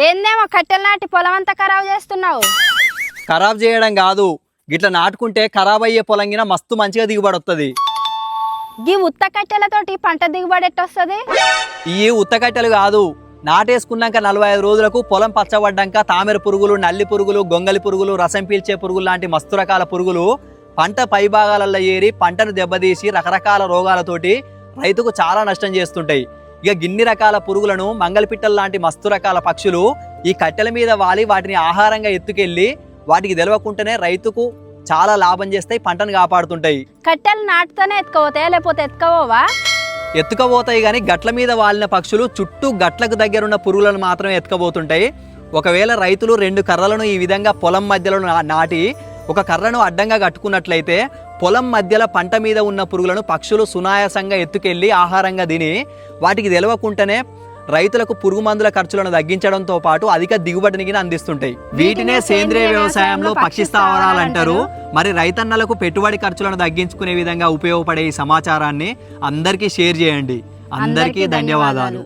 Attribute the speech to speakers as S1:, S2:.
S1: ఏందేమో కట్టెలు నాటి పొలం అంతా ఖరాబ్ చేస్తున్నావు.
S2: ఖరాబ్ చేయడం కాదు, గిట్లా నాటుకుంటే ఖరాబ్ అయ్యే పొలంగిన మస్తు మంచిగా దిగుబడి వస్తుంది.
S1: గీ ఉత్త కట్టెలతోటి పంట దిగుబడి ఎట్టొస్తుంది?
S2: ఈ ఉత్త కట్టెలు కాదు, నాటేసుకున్నాక 45 రోజులకు పొలం పచ్చబడ్డాక తామెర పురుగులు, నల్లి పురుగులు, గొంగలి పురుగులు, రసం పీల్చే పురుగులు లాంటి మస్తు రకాల పురుగులు పంట పైభాగాలలో ఏరి పంటను దెబ్బతీసి రకరకాల రోగాలతోటి రైతుకు చాలా నష్టం చేస్తుంటాయి. ఇక గిన్ని రకాల పురుగులను మంగళపిట్టల లాంటి మస్తు రకాల పక్షులు ఈ కట్టెల మీద వాలి వాటిని ఆహారంగా ఎత్తుకెళ్ళి వాటికి తెలవకుండానే రైతుకు చాలా లాభం చేస్తాయి, పంటను కాపాడుతుంటాయి.
S1: కట్టెలు నాటుతోనే ఎత్తుకోపోతాయా లేకపోతే ఎత్తుకోవా?
S2: ఎత్తుకపోతాయి కానీ గట్ల మీద వాలిన పక్షులు చుట్టూ గట్లకు దగ్గరున్న పురుగులను మాత్రమే ఎత్తుకపోతుంటాయి. ఒకవేళ రైతులు 2 కర్రలను ఈ విధంగా పొలం మధ్యలో నాటి ఒక కర్రను అడ్డంగా కట్టుకున్నట్లయితే పొలం మధ్యలో పంట మీద ఉన్న పురుగులను పక్షులు సునాయాసంగా ఎత్తుకెళ్ళి ఆహారంగా తిని వాటికి తెలవకుండానే రైతులకు పురుగు మందుల ఖర్చులను తగ్గించడంతో పాటు అధిక దిగుబడిని అందిస్తుంటాయి. వీటినే సేంద్రియ వ్యవసాయంలో పక్షి స్థావరాలు అంటారు. మరి రైతన్నలకు పెట్టుబడి ఖర్చులను తగ్గించుకునే విధంగా ఉపయోగపడే ఈ సమాచారాన్ని అందరికీ షేర్ చేయండి. అందరికీ ధన్యవాదాలు.